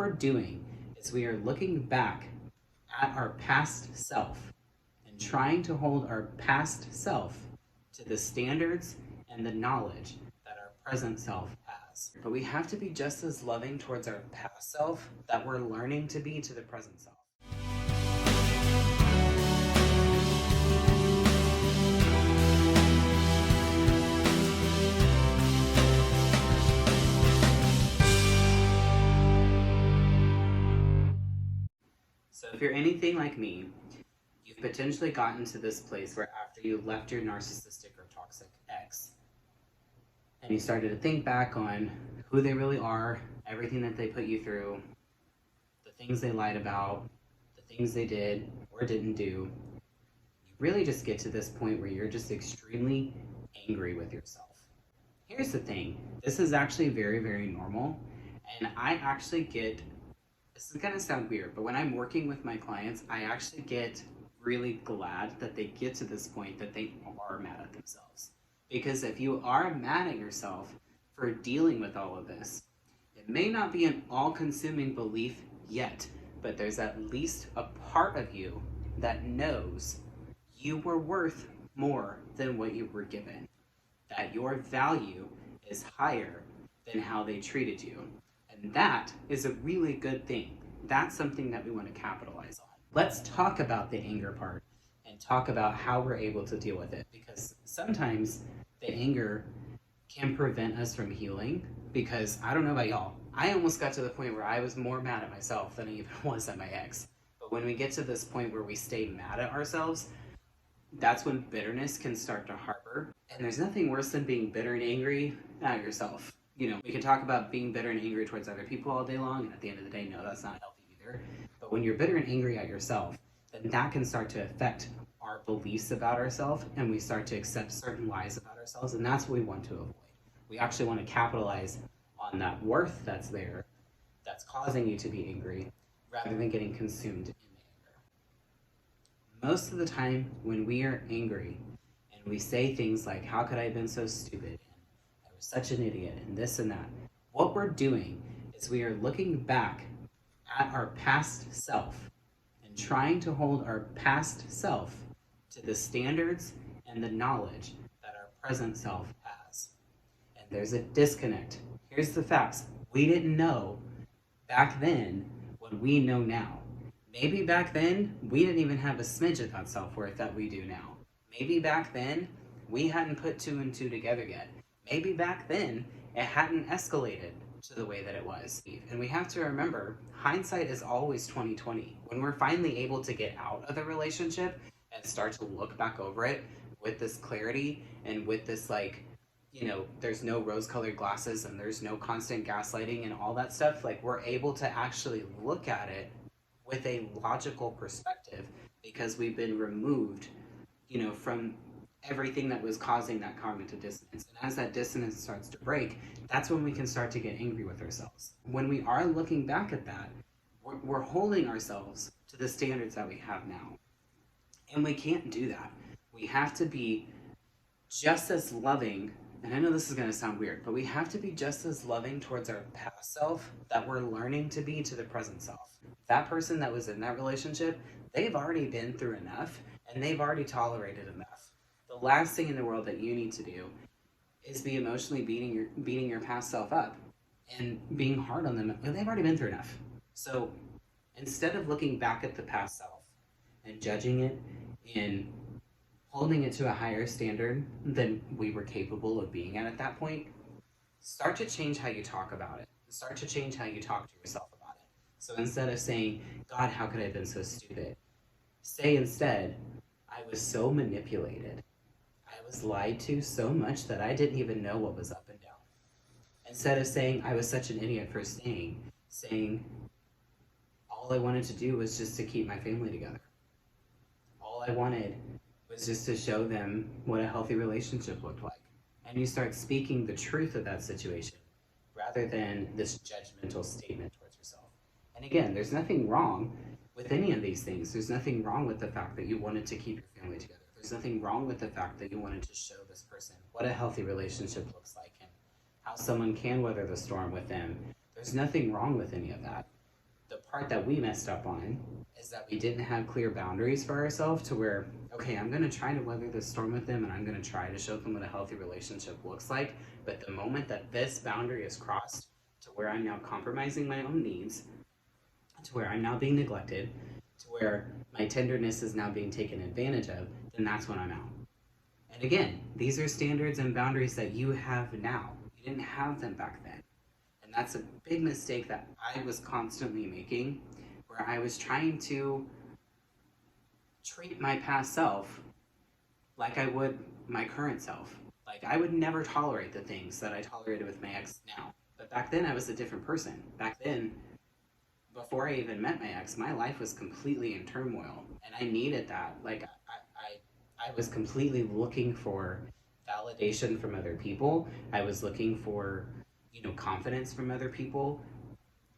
What we're doing is we are looking back at our past self and trying to hold our past self to the standards and the knowledge that our present self has. But we have to be just as loving towards our past self that we're learning to be to the present self. So if you're anything like me, you've potentially gotten to this place where after you left your narcissistic or toxic ex, and you started to think back on who they really are, everything that they put you through, the things they lied about, the things they did or didn't do, you really just get to this point where you're just extremely angry with yourself. Here's the thing, this is actually very, very normal, and I actually get, this is gonna sound weird, but when I'm working with my clients, I actually get really glad that they get to this point that they are mad at themselves. Because if you are mad at yourself for dealing with all of this, it may not be an all-consuming belief yet, but there's at least a part of you that knows you were worth more than what you were given, that your value is higher than how they treated you. And that is a really good thing. That's something that we want to capitalize on. Let's talk about the anger part and talk about how we're able to deal with it, because sometimes the anger can prevent us from healing. Because I don't know about y'all, I almost got to the point where I was more mad at myself than I even was at my ex. But when we get to this point where we stay mad at ourselves, that's when bitterness can start to harbor. And there's nothing worse than being bitter and angry at yourself. You know, we can talk about being bitter and angry towards other people all day long, and at the end of the day, no, that's not healthy either. But when you're bitter and angry at yourself, then that can start to affect our beliefs about ourselves, and we start to accept certain lies about ourselves, and that's what we want to avoid. We actually want to capitalize on that worth that's there, that's causing you to be angry, rather than getting consumed in the anger. Most of the time, when we are angry, and we say things like, how could I have been so stupid? Such an idiot, and this and that. What we're doing is we are looking back at our past self and trying to hold our past self to the standards and the knowledge that our present self has. And there's a disconnect. Here's the facts. We didn't know back then what we know now. Maybe back then we didn't even have a smidge of that self-worth that we do now. Maybe back then we hadn't put two and two together yet. Maybe back then it hadn't escalated to the way that it was. And we have to remember, hindsight is always 20/20. When we're finally able to get out of the relationship and start to look back over it with this clarity and with this, like, you know, there's no rose-colored glasses and there's no constant gaslighting and all that stuff, like, we're able to actually look at it with a logical perspective because we've been removed, you know, from everything that was causing that cognitive dissonance. And as that dissonance starts to break, that's when we can start to get angry with ourselves. When we are looking back at that, we're holding ourselves to the standards that we have now. And we can't do that. We have to be just as loving, and I know this is going to sound weird, but we have to be just as loving towards our past self that we're learning to be to the present self. That person that was in that relationship, they've already been through enough, and they've already tolerated enough. The last thing in the world that you need to do is be emotionally beating your past self up and being hard on them. They've already been through enough. So instead of looking back at the past self and judging it and holding it to a higher standard than we were capable of being at that point, start to change how you talk about it. Start to change how you talk to yourself about it. So instead of saying, God, how could I have been so stupid? Say instead, I was so manipulated. I was lied to so much that I didn't even know what was up and down. Instead of saying I was such an idiot for staying, saying all I wanted to do was just to keep my family together. All I wanted was just to show them what a healthy relationship looked like. And you start speaking the truth of that situation rather than this judgmental statement towards yourself. And again, there's nothing wrong with any of these things. There's nothing wrong with the fact that you wanted to keep your family together. There's nothing wrong with the fact that you wanted to show this person what a healthy relationship looks like and how someone can weather the storm with them. There's nothing wrong with any of that. the part that we messed up on is that we didn't have clear boundaries for ourselves to where, okay, I'm going to try to weather this storm with them and I'm going to try to show them what a healthy relationship looks like. But the moment that this boundary is crossed to where I'm now compromising my own needs, to where I'm now being neglected, to where my tenderness is now being taken advantage of, then that's when I'm out. And again, these are standards and boundaries that you have now. You didn't have them back then. And that's a big mistake that I was constantly making, where I was trying to treat my past self like I would my current self. Like, I would never tolerate the things that I tolerated with my ex now. But back then, I was a different person. Back then, before I even met my ex, my life was completely in turmoil. And I needed that. Like, I was completely looking for validation from other people. I was looking for, confidence from other people.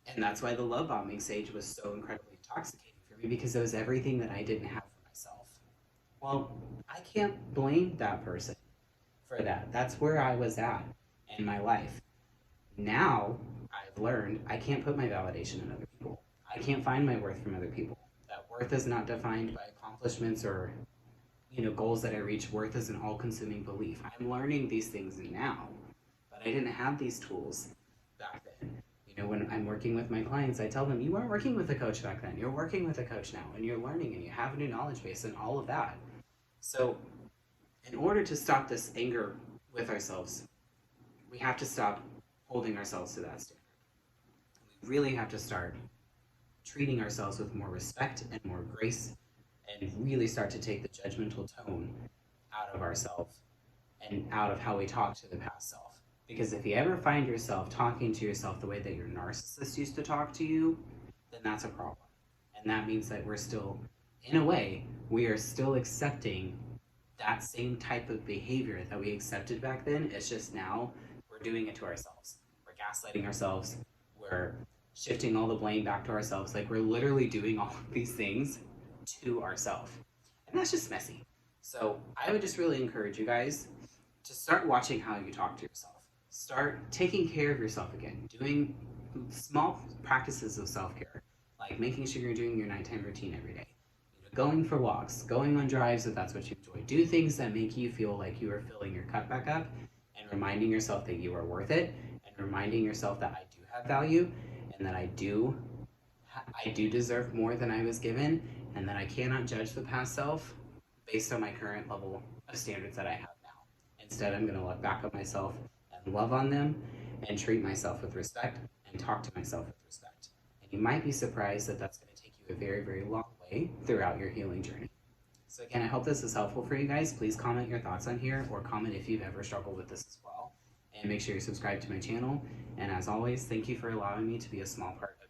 And that's why the love bombing stage was so incredibly intoxicating for me, because it was everything that I didn't have for myself. Well, I can't blame that person for that. That's where I was at in my life. Now, I've learned I can't put my validation in other people. I can't find my worth from other people. That worth is not defined by accomplishments or goals that I reach. Worth is an all-consuming belief. I'm learning these things now, but I didn't have these tools back then. When I'm working with my clients, I tell them, you weren't working with a coach back then. You're working with a coach now, and you're learning, and you have a new knowledge base and all of that. So in order to stop this anger with ourselves, we have to stop holding ourselves to that standard. We really have to start treating ourselves with more respect and more grace, and really start to take the judgmental tone out of ourselves and out of how we talk to the past self. Because if you ever find yourself talking to yourself the way that your narcissist used to talk to you, then that's a problem. And that means that we're still, in a way, we are still accepting that same type of behavior that we accepted back then. It's just now we're doing it to ourselves. We're gaslighting ourselves. We're shifting all the blame back to ourselves. Like, we're literally doing all of these things to ourselves. And that's just messy. So I would just really encourage you guys to start watching how you talk to yourself. Start taking care of yourself again. Doing small practices of self-care, like making sure you're doing your nighttime routine every day. Going for walks, going on drives if that's what you enjoy. Do things that make you feel like you are filling your cup back up, and reminding yourself that you are worth it, and reminding yourself that I do have value, and that I do deserve more than I was given, and that I cannot judge the past self based on my current level of standards that I have now. Instead, I'm going to look back at myself and love on them and treat myself with respect and talk to myself with respect. And you might be surprised that that's going to take you a very, very long way throughout your healing journey. So again, I hope this is helpful for you guys. Please comment your thoughts on here, or comment if you've ever struggled with this as well. And make sure you're subscribed to my channel. And as always, thank you for allowing me to be a small part of